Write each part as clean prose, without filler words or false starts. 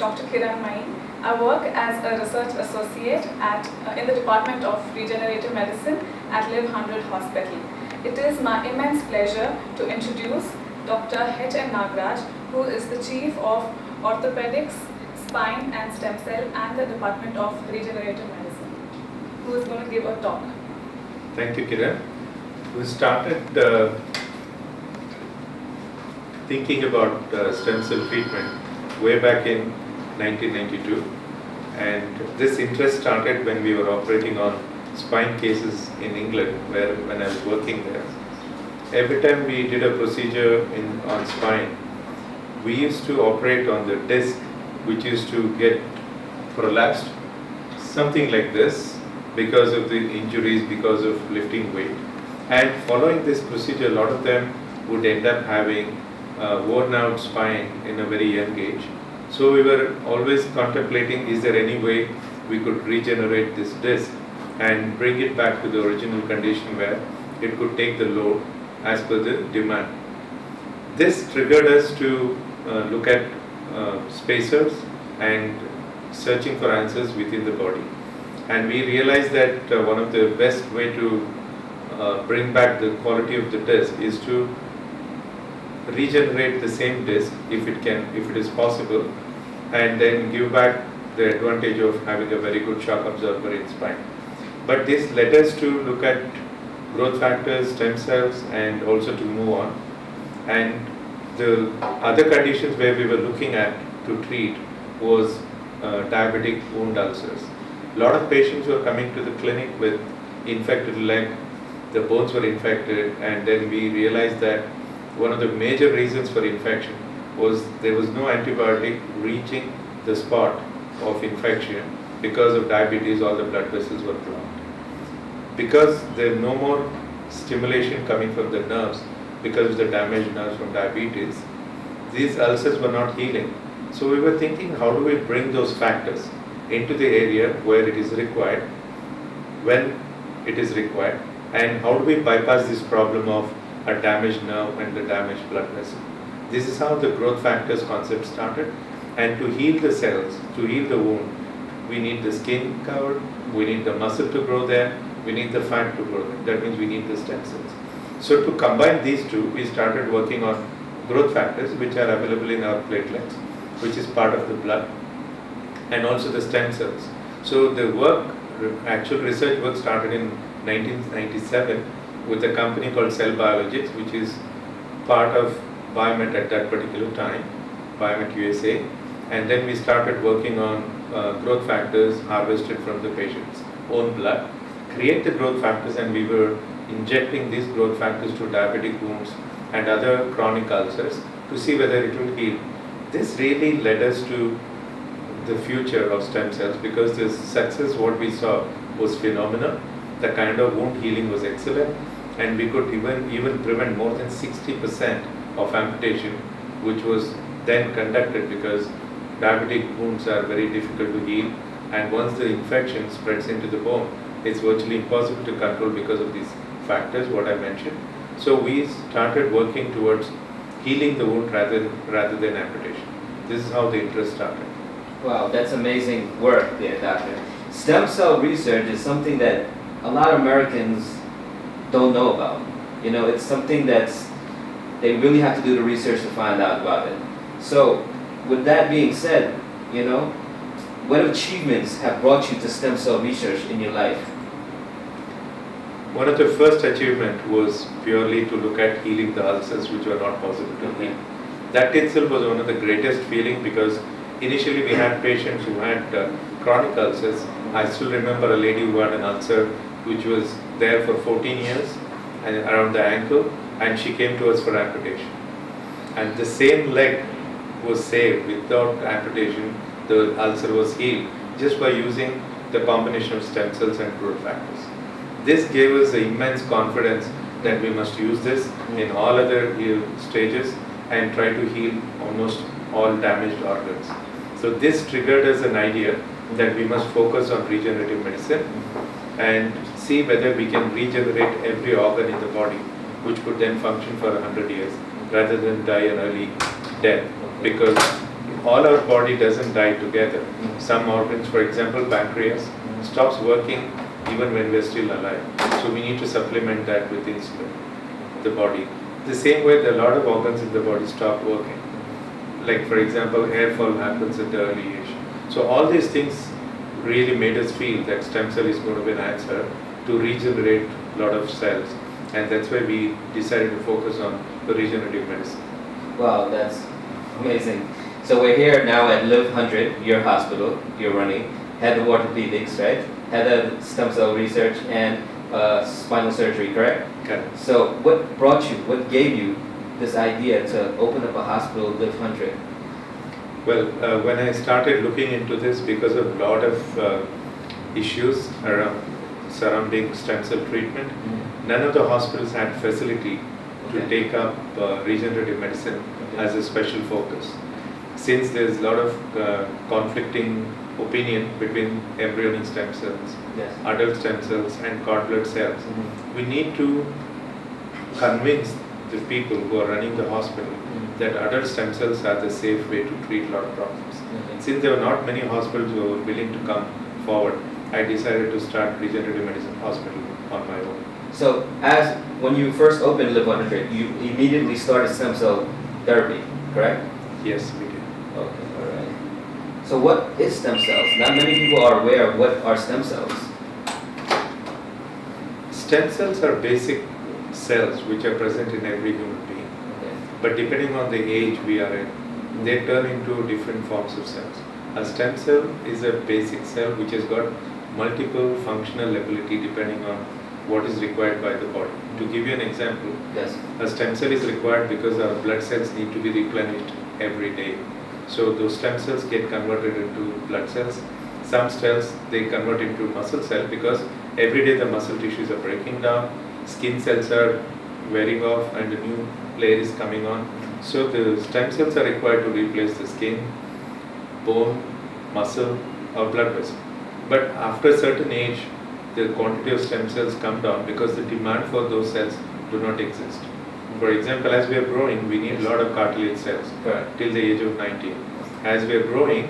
Dr. Kiran Main. I work as a research associate in the Department of Regenerative Medicine at Live 100 Hospital. It is my immense pleasure to introduce Dr. H.M. Nagaraj, who is the Chief of Orthopedics, Spine and Stem Cell and the Department of Regenerative Medicine, who is going to give a talk. Thank you, Kiran. We started thinking about stem cell treatment way back in 1992, and this interest started when we were operating on spine cases in England, when I was working there. Every time we did a procedure on spine, we used to operate on the disc, which used to get prolapsed, something like this, because of the injuries, because of lifting weight. And following this procedure, a lot of them would end up having worn out spine in a very young age. So we were always contemplating, is there any way we could regenerate this disc and bring it back to the original condition where it could take the load as per the demand. This triggered us to look at spacers and searching for answers within the body. And we realized that one of the best way to bring back the quality of the disc is to regenerate the same disc if it is possible, and then give back the advantage of having a very good shock absorber in spine. But this led us to look at growth factors, stem cells, and also to move on. And the other conditions where we were looking at to treat was diabetic wound ulcers. A lot of patients were coming to the clinic with infected leg, the bones were infected, and then we realized that one of the major reasons for infection was there was no antibiotic reaching the spot of infection. Because of diabetes, all the blood vessels were clogged. Because there is no more stimulation coming from the nerves, because of the damaged nerves from diabetes, these ulcers were not healing. So we were thinking, how do we bring those factors into the area where it is required, when it is required, and how do we bypass this problem of a damaged nerve and the damaged blood vessel. This is how the growth factors concept started. And to heal the cells, to heal the wound, we need the skin covered, we need the muscle to grow there, we need the fat to grow there. That means we need the stem cells. So to combine these two, we started working on growth factors, which are available in our platelets, which is part of the blood, and also the stem cells. So the work, actual research work, started in 1997 with a company called Cell Biologics, which is part of Biomet at that particular time, Biomet USA. And then we started working on growth factors harvested from the patient's own blood, create the growth factors, and we were injecting these growth factors to diabetic wounds and other chronic ulcers to see whether it will heal. This really led us to the future of stem cells, because the success what we saw was phenomenal. The kind of wound healing was excellent, and we could even prevent more than 60% of amputation, which was then conducted, because diabetic wounds are very difficult to heal, and once the infection spreads into the bone, it's virtually impossible to control because of these factors what I mentioned. So we started working towards healing the wound rather than amputation. This is how the interest started. Wow, that's amazing work there, Doctor. Stem cell research is something that a lot of Americans don't know about. You know, it's something they really have to do the research to find out about it. So, with that being said, you know, what achievements have brought you to stem cell research in your life? One of the first achievement was purely to look at healing the ulcers which were not possible to heal. That itself was one of the greatest feeling, because initially we had patients who had chronic ulcers. I still remember a lady who had an ulcer which was there for 14 years and around the ankle, and she came to us for amputation. And the same leg was saved without amputation. The ulcer was healed just by using the combination of stem cells and growth factors. This gave us an immense confidence that we must use this in all other stages and try to heal almost all damaged organs. So this triggered us an idea that we must focus on regenerative medicine and see whether we can regenerate every organ in the body, which could then function for 100 years rather than die an early death, because all our body doesn't die together. Some organs, for example, pancreas, stops working even when we're still alive. So we need to supplement that with insulin, the body. The same way, there are a lot of organs in the body stop working. Like for example, hair fall happens at the early age. So all these things really made us feel that stem cell is going to be an answer to regenerate a lot of cells. And that's why we decided to focus on the regenerative medicine. Wow, that's amazing. So we're here now at Live 100, your hospital, you're running, head of orthopedics, right? Head of stem cell research and spinal surgery, correct? Correct. So what brought you, what gave you this idea to open up a hospital, Live 100? Well, when I started looking into this, because of a lot of issues surrounding stem cell treatment, none of the hospitals had facility to take up regenerative medicine as a special focus. Since there's a lot of conflicting opinion between embryonic stem cells, adult stem cells and cord blood cells, we need to convince the people who are running the hospital that adult stem cells are the safe way to treat a lot of problems. Since there were not many hospitals who were willing to come forward, I decided to start regenerative medicine hospital on my own. So when you first opened Live 100, you immediately started stem cell therapy, correct? Yes, we did. Okay, all right. So what is stem cells? Not many people are aware of what are stem cells. Stem cells are basic cells which are present in every human being. Okay. But depending on the age we are in, they turn into different forms of cells. A stem cell is a basic cell which has got multiple functional ability depending on what is required by the body. To give you an example, Yes. a stem cell is required because our blood cells need to be replenished every day. So those stem cells get converted into blood cells. Some cells they convert into muscle cell because every day the muscle tissues are breaking down, skin cells are wearing off and a new layer is coming on. So the stem cells are required to replace the skin, bone, muscle or blood vessel. But after a certain age, the quantity of stem cells come down because the demand for those cells do not exist. For example, as we are growing, we need a lot of cartilage cells Correct. till the age of 19. As we are growing,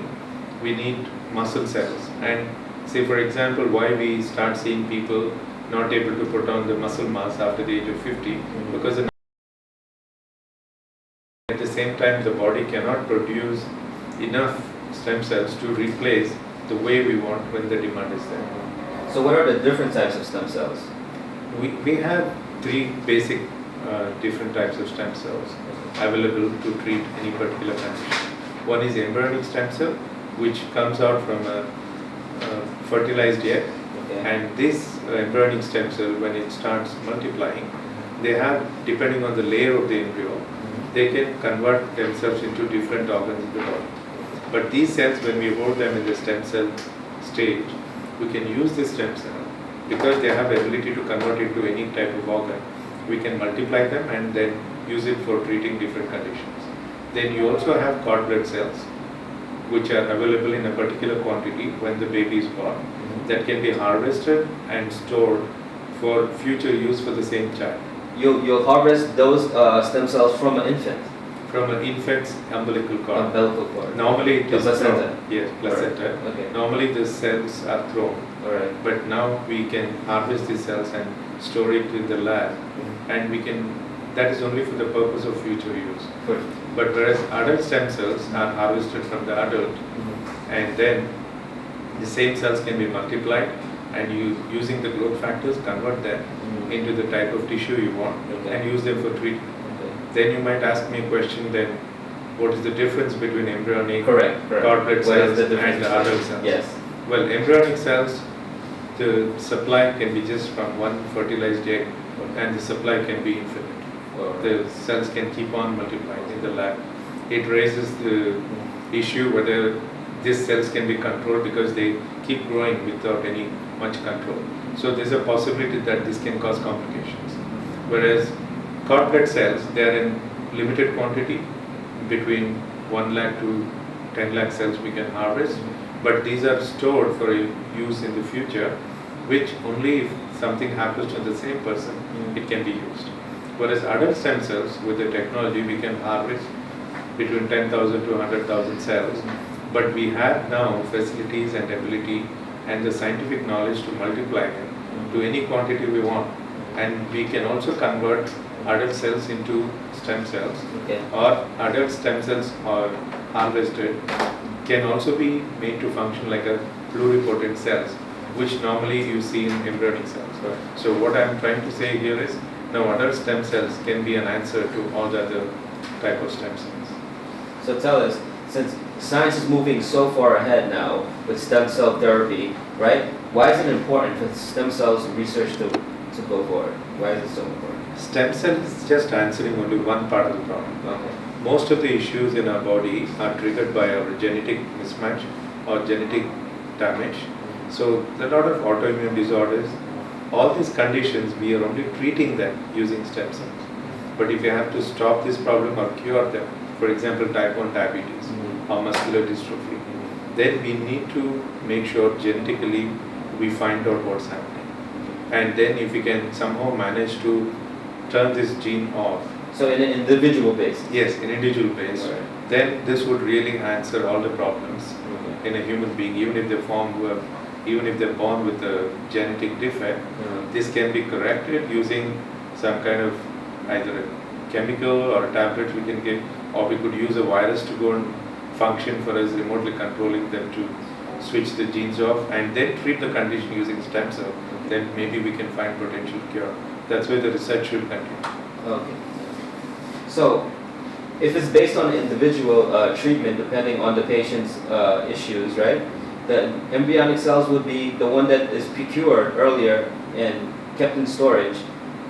we need muscle cells. And say for example, why we start seeing people not able to put on the muscle mass after the age of 50, because at the same time the body cannot produce enough stem cells to replace the way we want when the demand is there. So what are the different types of stem cells? We have three basic different types of stem cells available to treat any particular condition. One is embryonic stem cell, which comes out from a fertilized egg. Okay. And this embryonic stem cell, when it starts multiplying, they have, depending on the layer of the embryo, they can convert themselves into different organs in the body. But these cells, when we hold them in the stem cell stage, we can use this stem cell because they have the ability to convert into any type of organ. We can multiply them and then use it for treating different conditions. Then you also have cord blood cells, which are available in a particular quantity when the baby is born, that can be harvested and stored for future use for the same child. You'll harvest those stem cells from an infant. From an infant's umbilical cord. Umbilical cord. Normally it The is placenta. thrown. Yes, placenta. Okay. Normally the cells are thrown, Alright. but now we can harvest these cells and store it in the lab, and we can. That is only for the purpose of future use. Good. But whereas adult stem cells are harvested from the adult, and then the same cells can be multiplied, and you using the growth factors convert them into the type of tissue you want and use them for treatment. Then you might ask me a question then, what is the difference between embryonic Correct. cord blood What is cells the difference and the adult cells? Yes. Well, embryonic cells, the supply can be just from one fertilized egg and the supply can be infinite. The cells can keep on multiplying in the lab. It raises the issue whether these cells can be controlled because they keep growing without any much control. So there's a possibility that this can cause complications. Whereas cord blood cells, they are in limited quantity, between 1 lakh to 10 lakh cells we can harvest, but these are stored for use in the future, which only if something happens to the same person, it can be used. Whereas adult stem cells, with the technology, we can harvest between 10,000 to 100,000 cells. But we have now facilities and ability and the scientific knowledge to multiply them to any quantity we want. And we can also convert adult cells into stem cells, Okay. or adult stem cells are harvested, can also be made to function like a pluripotent cells, which normally you see in embryonic cells. Right. So what I'm trying to say here is, now adult stem cells can be an answer to all the other type of stem cells. So tell us, since science is moving so far ahead now with stem cell therapy, right? Why is it important for stem cells research to go forward? Why is it so important? Stem cell is just answering only one part of the problem. Okay. Most of the issues in our body are triggered by our genetic mismatch or genetic damage. So there are a lot of autoimmune disorders. All these conditions, we are only treating them using stem cells. But if you have to stop this problem or cure them, for example, type 1 diabetes or muscular dystrophy, then we need to make sure genetically we find out what's happening. And then if we can somehow manage to turn this gene off, So in an individual basis. yes, in individual base, Right. then this would really answer all the problems Okay. in a human being, even if even if they're born with a genetic defect. This can be corrected using some kind of either a chemical or a tablet we can give, or we could use a virus to go and function for us, remotely controlling them to switch the genes off and then treat the condition using stem cell. Then maybe we can find potential cure. That's where the research should continue. Okay. So, if it's based on individual treatment depending on the patient's issues, right? The embryonic cells would be the one that is procured earlier and kept in storage.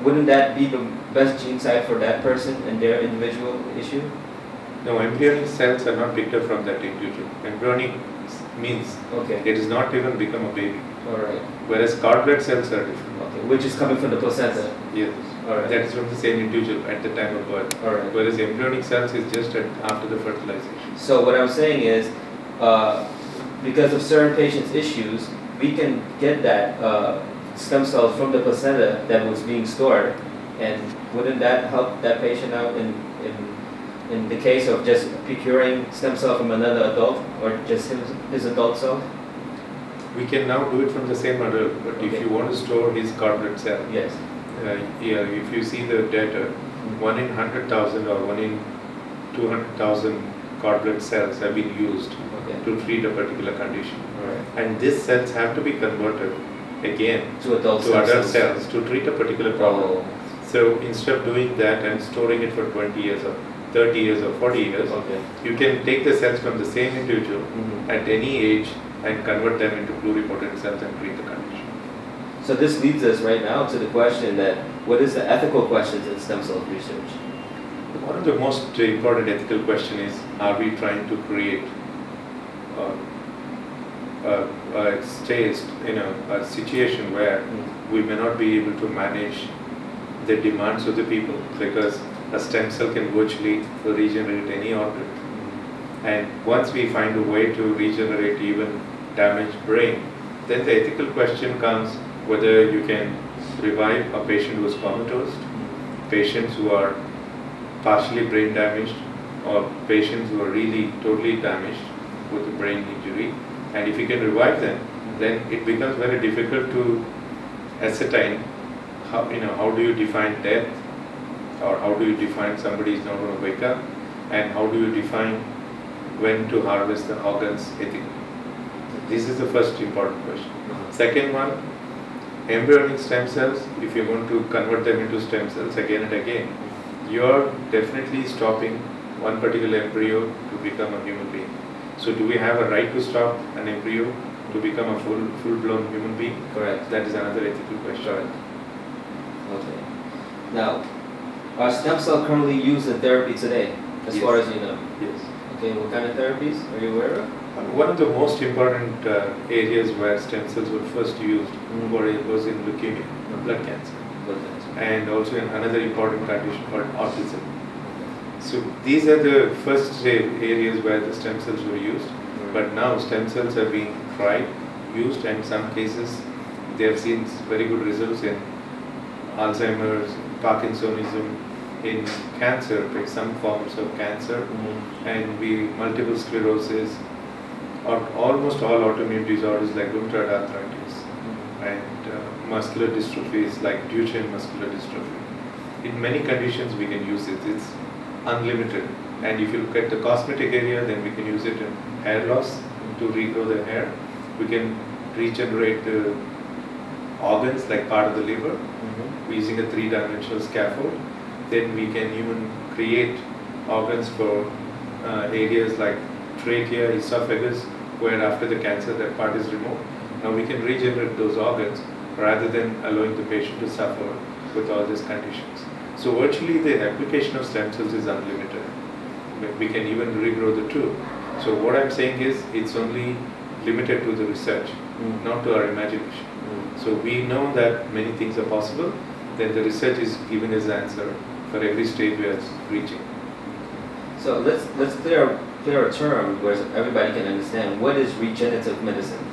Wouldn't that be the best gene site for that person and their individual issue? No, embryonic cells are not picked up from that individual. Embryonic means Okay. it has not even become a baby. All right. Whereas cord blood cells are different. Okay. Which is coming from the placenta. Yes. All right. That is from the same individual at the time of birth. All right. Whereas embryonic cells is just after the fertilization. So what I'm saying is, because of certain patients' issues, we can get that stem cells from the placenta that was being stored, and wouldn't that help that patient out in the case of just procuring stem cell from another adult or just his adult self? We can now do it from the same adult, but if Okay. you want to store his cord blood cell, Yes. if you see the data, 1 in 100,000 or 1 in 200,000 cord blood cells have been used Okay. to treat a particular condition. All right. And these cells have to be converted again To adult to adult cells to treat a particular problem. Oh. So instead of doing that and storing it for 20 years or 30 years or 40 years, Okay. you can take the cells from the same individual Mhm. at any age and convert them into pluripotent cells and treat the condition. So this leads us right now to the question that what is the ethical questions in stem cell research? One of the most important ethical question is, are we trying to create a situation where we may not be able to manage the demands of the people, because a stem cell can virtually regenerate any organ. And once we find a way to regenerate even damaged brain, then the ethical question comes whether you can revive a patient who is comatose, patients who are partially brain damaged, or patients who are really totally damaged with a brain injury. And if you can revive them, then it becomes very difficult to ascertain how do you define death, or how do you define somebody is not going to wake up, and how do you define when to harvest the organs ethically. This is the first important question. Second one, embryonic stem cells, if you're going to convert them into stem cells again and again, you're definitely stopping one particular embryo to become a human being. So do we have a right to stop an embryo to become a full-blown human being? Correct. That is another ethical question. Okay. Now, are stem cells currently used in therapy today, as Yes. far as you know? Yes. Okay, what kind of therapies are you aware of? One of the most important areas where stem cells were first used was in leukemia, blood cancer, Blood cancer. and also in another important condition called autism. So these are the first areas where the stem cells were used, but now stem cells are being tried, used, and in some cases they have seen very good results in Alzheimer's, Parkinsonism, in cancer, like some forms of cancer, and multiple sclerosis, or almost all autoimmune disorders like rheumatoid arthritis, and muscular dystrophies like Duchenne muscular dystrophy. In many conditions we can use it. It's unlimited. And if you look at the cosmetic area, then we can use it in hair loss to regrow the hair. We can regenerate the organs like part of the liver using a three-dimensional scaffold. Then we can even create organs for areas like trachea, esophagus, where after the cancer that part is removed. Now we can regenerate those organs rather than allowing the patient to suffer with all these conditions. So virtually the application of stem cells is unlimited. We can even regrow the tube. So what I'm saying is it's only limited to the research, not to our imagination. So we know that many things are possible, then the research is giving us the answer for every stage we are reaching. So let's clear a term where everybody can understand. What is regenerative medicine?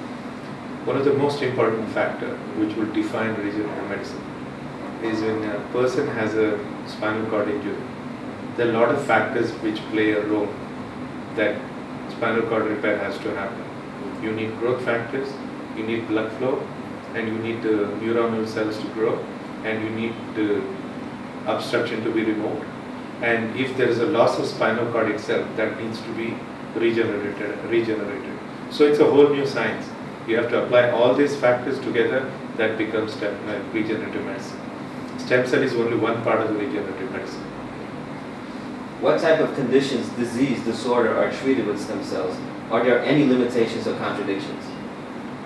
One of the most important factors which will define regenerative medicine is when a person has a spinal cord injury. There are a lot of factors which play a role that spinal cord repair has to happen. You need growth factors, you need blood flow, and you need the neuronal cells to grow, and you need the obstruction to be removed. And if there is a loss of spinal cord itself, that needs to be regenerated. So it's a whole new science. You have to apply all these factors together, that becomes regenerative medicine. Stem cell is only one part of the regenerative medicine. What type of conditions, disease, disorder are treated with stem cells? Are there any limitations or contradictions?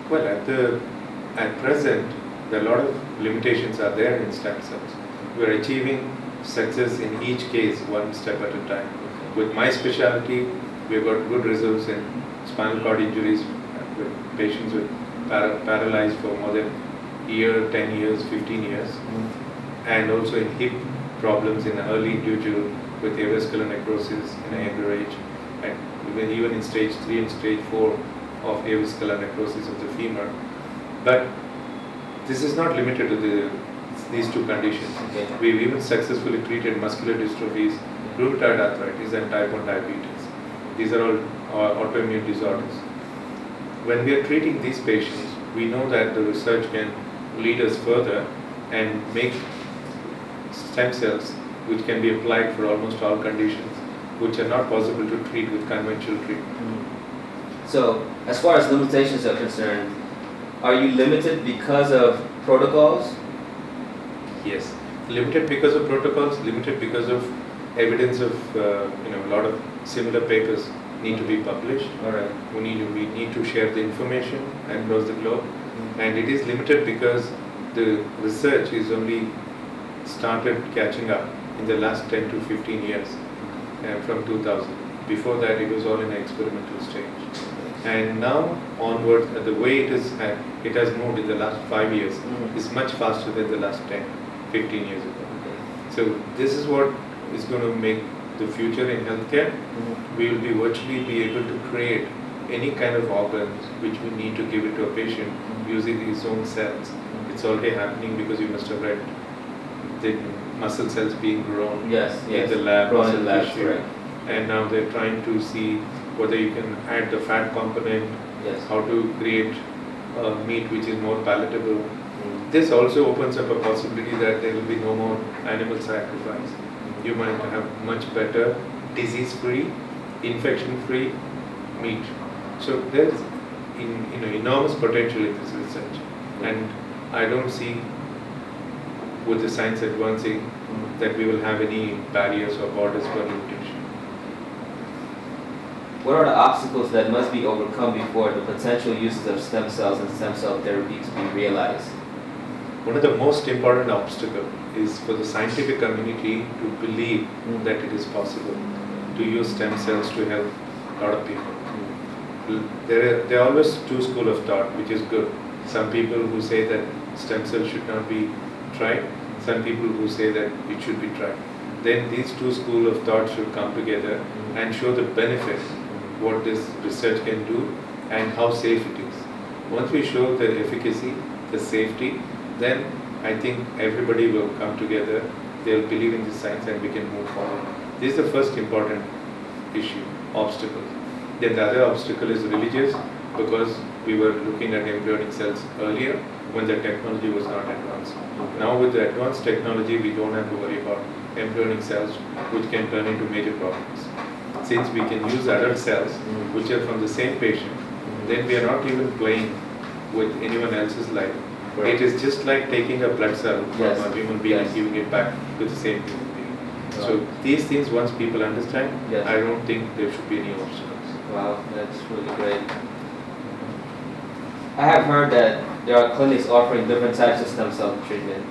Well, at present, there are a lot of limitations are there in stem cells. We are achieving success in each case one step at a time. With my specialty, we have got good results in spinal cord injuries with patients with paralyzed for more than a year, 10 years, 15 years, and also in hip problems in an early individual with avascular necrosis in a younger age, and even in stage 3 and stage 4 of avascular necrosis of the femur. But this is not limited to these two conditions. Okay. We've even successfully treated muscular dystrophies, rheumatoid arthritis, and type 1 diabetes. These are all autoimmune disorders. When we are treating these patients, we know that the research can lead us further and make stem cells which can be applied for almost all conditions which are not possible to treat with conventional treatment. So, as far as limitations are concerned, are you limited because of protocols? Yes, limited because of protocols, limited because of evidence of a lot of similar papers need to be published. All right. We need to share the information across the globe, and it is limited because the research is only started catching up in the last 10 to 15 years from 2000. Before that, it was all in an experimental stage. And now onwards, the way it has moved in the last 5 years is much faster than the last 10, 15 years ago. So this is what is going to make the future in healthcare. We will virtually be able to create any kind of organs which we need to give it to a patient using his own cells. It's already happening because you must have read the muscle cells being grown in the lab, grown in the lab, correct. And now they're trying to see whether you can add the fat component, how to create meat which is more palatable. This also opens up a possibility that there will be no more animal sacrifice. You might have much better disease-free, infection-free meat. So there's enormous potential in this research, and I don't see with the science advancing that we will have any barriers or borders for limitation. What are the obstacles that must be overcome before the potential uses of stem cells and stem cell therapy to be realized? One of the most important obstacles is for the scientific community to believe that it is possible to use stem cells to help a lot of people. There are always two schools of thought, which is good. Some people who say that stem cells should not be tried, some people who say that it should be tried. Then these two schools of thought should come together and show the benefit, what this research can do and how safe it is. Once we show the efficacy, the safety, then I think everybody will come together they'll believe in this science and we can move forward. This is the first important issue, obstacle. Then the other obstacle is religious, because we were looking at embryonic cells earlier when the technology was not advanced. Now with the advanced technology, we don't have to worry about embryonic cells, which can turn into major problems. Since we can use adult cells, which are from the same patient, then we are not even playing with anyone else's life. Right. It is just like taking a blood cell from Yes. a human being Yes. and giving it back to the same human being. So Right. these things, once people understand, Yes. I don't think there should be any obstacles. Wow, that's really great. I have heard that there are clinics offering different types of stem cell treatment.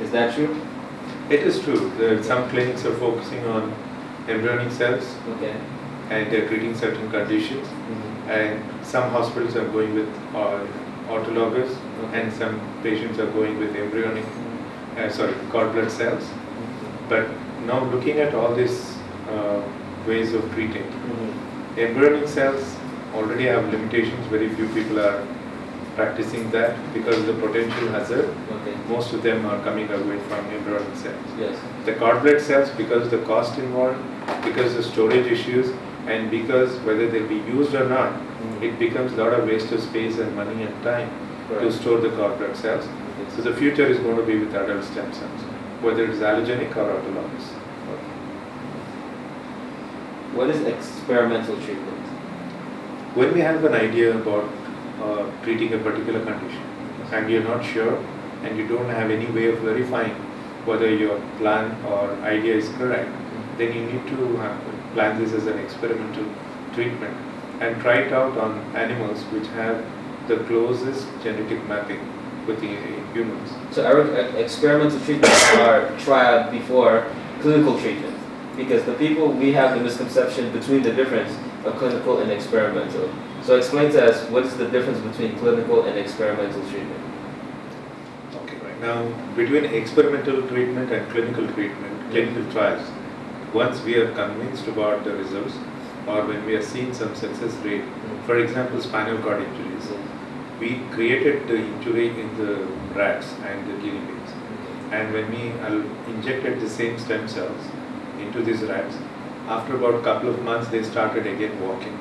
Is that true? It is true. Some clinics are focusing on embryonic cells Okay. and they're treating certain conditions, and some hospitals are going with autologous, Okay. and some patients are going with embryonic, cord blood cells. But now looking at all these ways of treating, embryonic cells already have limitations. Very few people are practicing that because of the potential hazard. Okay. Most of them are coming away from embryonic cells. Yes. The cord blood cells, because of the cost involved, because of storage issues, and because whether they'll be used or not, it becomes a lot of waste of space and money and time to Correct. store the cord blood cells. So the future is going to be with adult stem cells, whether it is allogenic or autologous. What is experimental treatment? When we have an idea about treating a particular condition and you're not sure and you don't have any way of verifying whether your plan or idea is correct, then you need to plan this as an experimental treatment and try it out on animals which have the closest genetic mapping with the humans. So experimental treatments are tried before clinical treatment, because the people, we have the misconception between the difference of clinical and experimental. So explain to us, what is the difference between clinical and experimental treatment? Okay, right now between experimental treatment and clinical treatment, clinical trials, once we are convinced about the results or when we are seeing some success rate, for example spinal cord injuries, we created the injury in the rats and the guinea pigs, and when we injected the same stem cells into these rats, after about a couple of months they started again walking.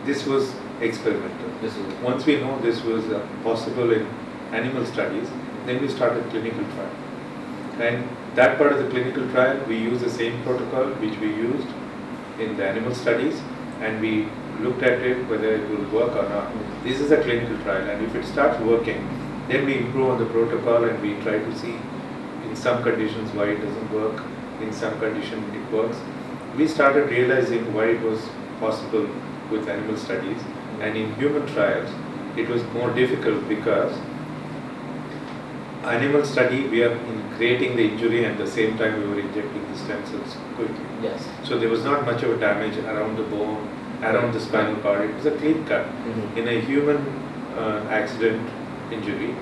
This was experimental. This is Once we know this was possible in animal studies, then we started clinical trial. And that part of the clinical trial, we used the same protocol which we used in the animal studies, and we looked at it whether it will work or not. This is a clinical trial, and if it starts working, then we improve on the protocol and we try to see in some conditions why it doesn't work, in some condition it works. We started realizing why it was possible with animal studies, and in human trials it was more difficult because animal study we are creating the injury and at the same time we were injecting the stem cells quickly. yes. So there was not much of a damage around the bone, around the spinal cord. It was a clean cut. In a human accident injury,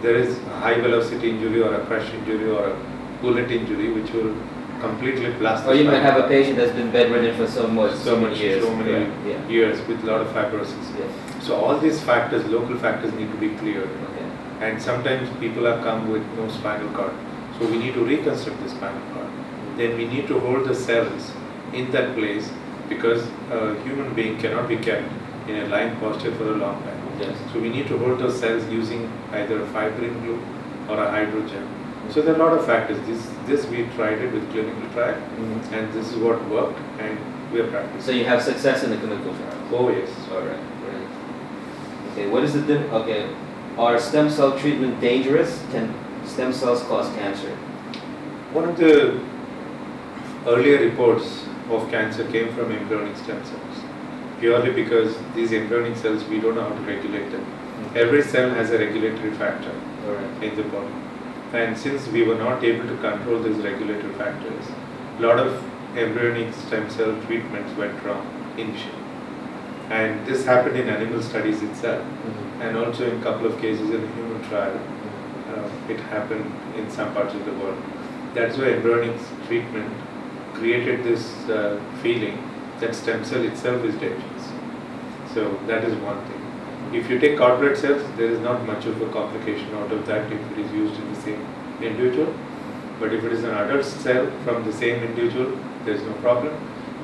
there is a high velocity injury or a crush injury or a bullet injury which will completely blast the Or you might spinal have a cord. patient that's been bedridden for so many years. so many Correct. Yeah. years with a lot of fibrosis. Yes. So all these factors, local factors, need to be cleared. Okay. And sometimes people have come with no spinal cord. So we need to reconstruct the spinal cord. Then we need to hold the cells in that place because a human being cannot be kept in a lying posture for a long time. Yes. So we need to hold those cells using either a fibrin glue or a hydrogel. So there are a lot of factors. This we tried it with clinical trial, and this is what worked, and we are practicing. So you have success in the clinical trials. Oh yes. All right. Great. Okay. What is the difference? Okay. Are stem cell treatment dangerous? Can stem cells cause cancer? One of the earlier reports of cancer came from embryonic stem cells, purely because these embryonic cells, we don't know how to regulate them. Every cell has a regulatory factor All right. in the body. And since we were not able to control these regulatory factors, a lot of embryonic stem cell treatments went wrong initially. And this happened in animal studies itself, and also in a couple of cases in a human trial. It happened in some parts of the world. That's why embryonic treatment created this feeling that stem cell itself is dangerous. So that is one thing. If you take cord blood cells, there is not much of a complication out of that if it is used in the same individual. But if it is an adult cell from the same individual, there is no problem.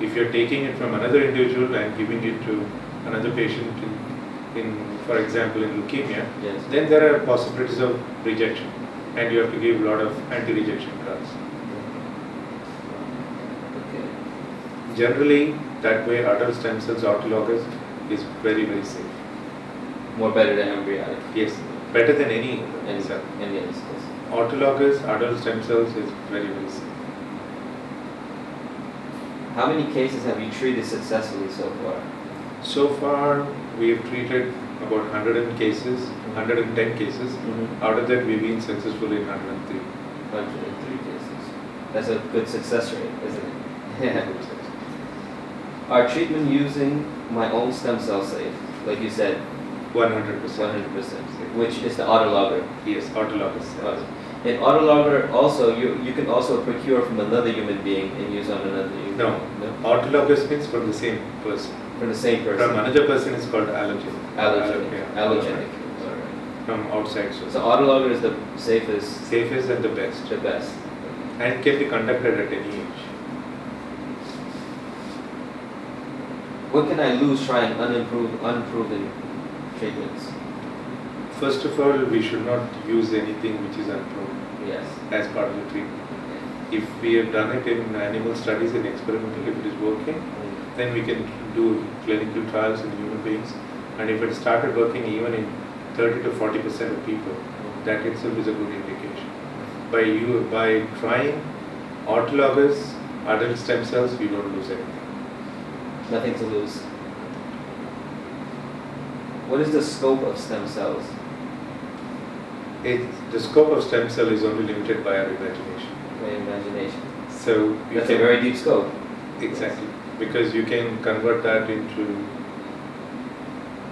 If you're taking it from another individual and giving it to another patient for example, in leukemia, Yes. then there are possibilities of rejection, and you have to give a lot of anti-rejection drugs. Okay. Generally, that way, adult stem cells autologous is very, very safe. More better than embryonic. Yes, better than any Any cell. any other cells. Autologous adult stem cells is very, very safe. How many cases have you treated successfully so far? So far, we have treated about 110 cases. Out of that, we've been successful in 103. 103 cases. That's a good success rate, isn't it? Yeah. Are treatment using my own stem cell safe? Like you said, 100%. 100%, which is the autologger. Yes, autologous cells. In autologger, also you can also procure from another human being and use on another human. No. Autologous means from the same person. From the same person. From another person is called allogen. Allogenic. Allogenic. From outside source. So autologger is the safest, Safest and the best. the best. And can be conducted at any age. What can I lose trying unproven treatments? First of all, we should not use anything which is unproven Yes. as part of the treatment. If we have done it in animal studies and experimental, if it is working, then we can do clinical trials in human beings. And if it started working even in 30 to 40% of people, that itself is a good indication. By trying autologous adult stem cells, we don't lose anything. Nothing to lose. What is the scope of stem cells? The scope of stem cell is only limited by our imagination. My imagination. So you That's a very deep scope. Exactly, because you can convert that into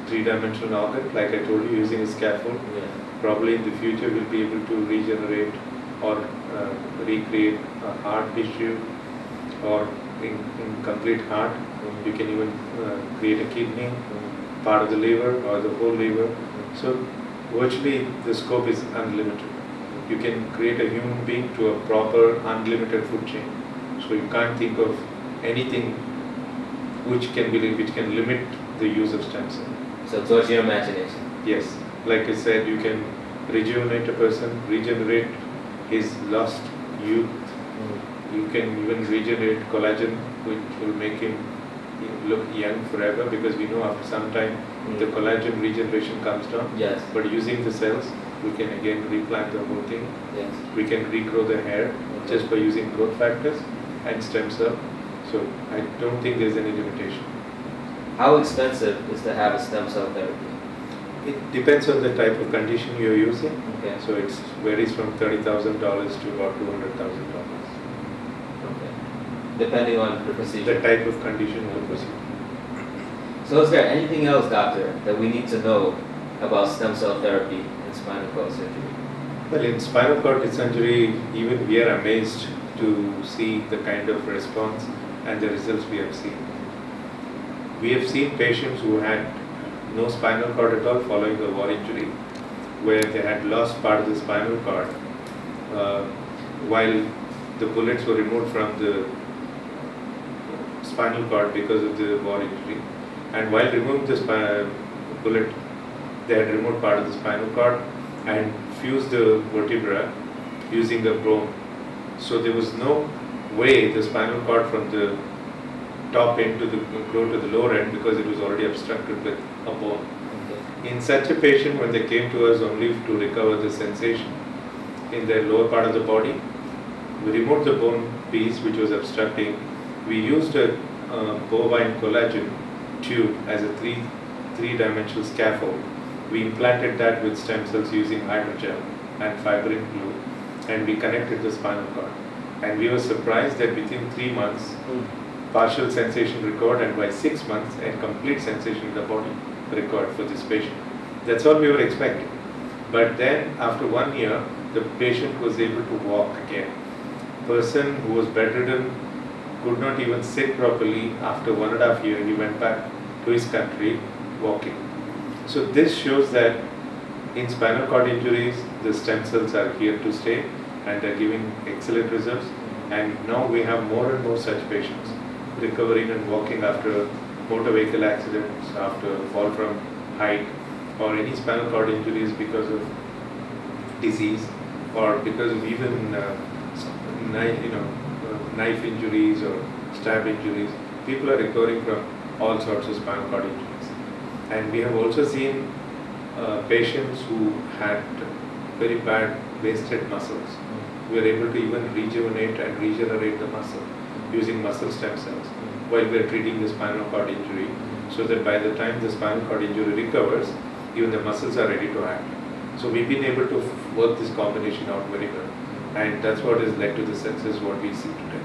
three-dimensional organ, like I told you, using a scaffold. Yeah. Probably in the future we'll be able to regenerate or recreate a heart tissue, or in complete heart. You can even create a kidney, part of the liver or the whole liver. So virtually the scope is unlimited. You can create a human being to a proper unlimited food chain. So you can't think of anything which can limit the use of stem cell. So towards your imagination. Yes, like I said, you can rejuvenate a person, regenerate his lost youth. You can even regenerate collagen, which will make him look young forever, because we know after some time the collagen regeneration comes down. Yes. But using the cells, we can again replant the whole thing. Yes. We can regrow the hair just by using growth factors and stem cell. So I don't think there's any limitation. How expensive is to have a stem cell therapy? It depends on the type of condition you're using. Okay. So it varies from $30,000 to about $200,000. Okay. Depending on the procedure. The type of condition or procedure. So is there anything else, doctor, that we need to know about stem cell therapy in spinal cord surgery? Well, in spinal cord surgery, even we are amazed to see the kind of response and the results we have seen. We have seen patients who had no spinal cord at all following a war injury, where they had lost part of the spinal cord while the bullets were removed from the spinal cord because of the war injury. And while removing the bullet, they had removed part of the spinal cord and fused the vertebra using a bone. So there was no way the spinal cord from the top end to go to the lower end, because it was already obstructed with a bone. Okay. In such a patient, when they came to us only to recover the sensation in their lower part of the body, we removed the bone piece which was obstructing. We used a bovine collagen tube as a three-dimensional scaffold. We implanted that with stem cells using hydrogel and fibrin glue, and we connected the spinal cord. And we were surprised that within 3 months, partial sensation recovered, and by 6 months, a complete sensation in the body recovered for this patient. That's all we were expecting. But then, after 1 year, the patient was able to walk again. Person who was bedridden could not even sit properly. After 1.5 years, he went back to his country walking. So this shows that in spinal cord injuries, the stem cells are here to stay, and they're giving excellent results. And now we have more and more such patients recovering and walking after motor vehicle accidents, after fall from height, or any spinal cord injuries because of disease, or because of even knife injuries or stab injuries. People are recovering from all sorts of spinal cord injuries. And we have also seen patients who had very bad wasted muscles. We are able to even rejuvenate and regenerate the muscle using muscle stem cells while we are treating the spinal cord injury, so that by the time the spinal cord injury recovers, even the muscles are ready to act. So we've been able to work this combination out very well, and that's what has led to the success what we see today.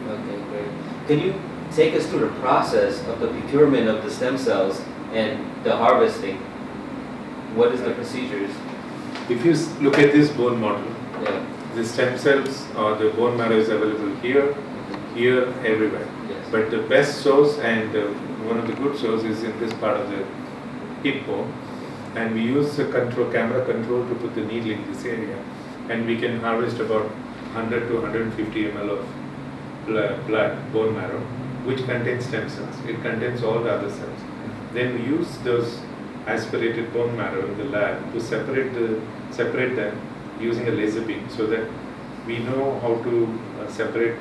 Okay, great. Can you take us through the process of the procurement of the stem cells and the harvesting? What is the procedures? If you look at this bone model, Yeah. the stem cells or the bone marrow is available here, here, everywhere. Yes. But the best source and one of the good sources is in this part of the hip bone, and we use a camera control to put the needle in this area, and we can harvest about 100 to 150 ml of blood, bone marrow, which contains stem cells. It contains all the other cells. Then we use those aspirated bone marrow in the lab to separate them using a laser beam, so that we know how to separate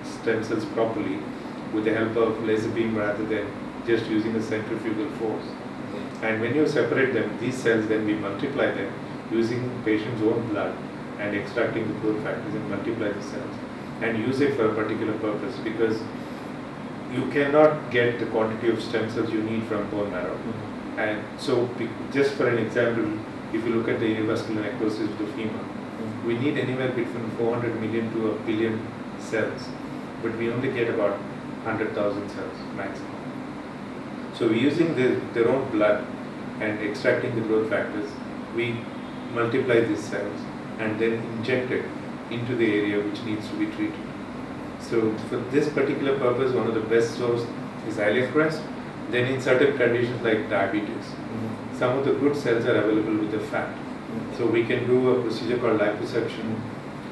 stem cells properly with the help of laser beam rather than just using a centrifugal force. And when you separate them, these cells, then we multiply them using patient's own blood and extracting the growth factors and multiply the cells and use it for a particular purpose, because you cannot get the quantity of stem cells you need from bone marrow. And so, just for an example, if you look at the avascular necrosis of the femur, we need anywhere between 400 million to a billion cells, but we only get about 100,000 cells maximum. So we're using their own blood and extracting the growth factors, we multiply these cells and then inject it into the area which needs to be treated. So for this particular purpose, one of the best source is ileal crest. Then in certain conditions like diabetes, some of the good cells are available with the fat. So we can do a procedure called liposuction,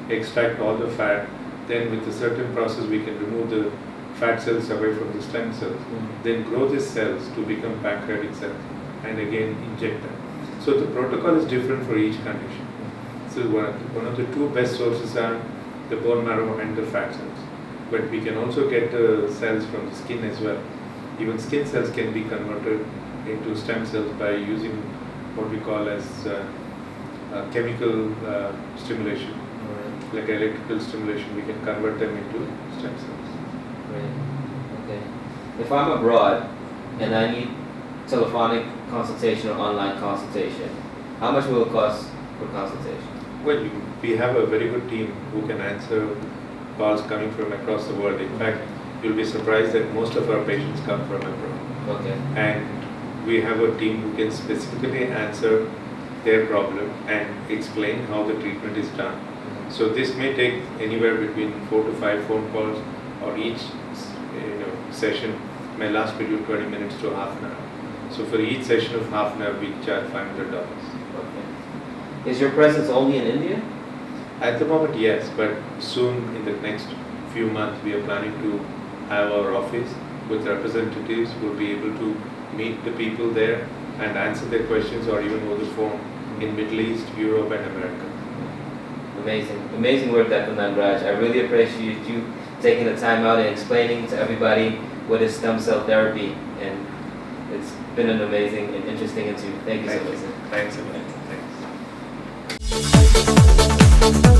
extract all the fat, then with a certain process we can remove the fat cells away from the stem cells, then grow these cells to become pancreatic cells and again inject them. So the protocol is different for each condition. So one of the two best sources are the bone marrow and the fat cells. But we can also get the cells from the skin as well. Even skin cells can be converted into stem cells by using what we call as chemical stimulation, like electrical stimulation. We can convert them into stem cells. Right. Okay. If I'm abroad and I need telephonic consultation or online consultation, how much will it cost for consultation? Well, we have a very good team who can answer calls coming from across the world. In fact, you'll be surprised that most of our patients come from abroad. Okay. And we have a team who can specifically answer their problem and explain how the treatment is done. So this may take anywhere between 4 to 5 phone calls, or each session may last between 20 minutes to half an hour. So for each session of half an hour, we charge $500. Okay. Is your presence only in India? At the moment, yes, but soon in the next few months, we are planning to have our office with representatives who will be able to meet the people there and answer their questions, or even over the phone in Middle East, Europe and America. Amazing. Amazing work, Dr. Nagraj. I really appreciate you taking the time out and explaining to everybody what is stem cell therapy, and it's been an amazing and interesting interview. Thank you so much. Thanks a lot. Thanks.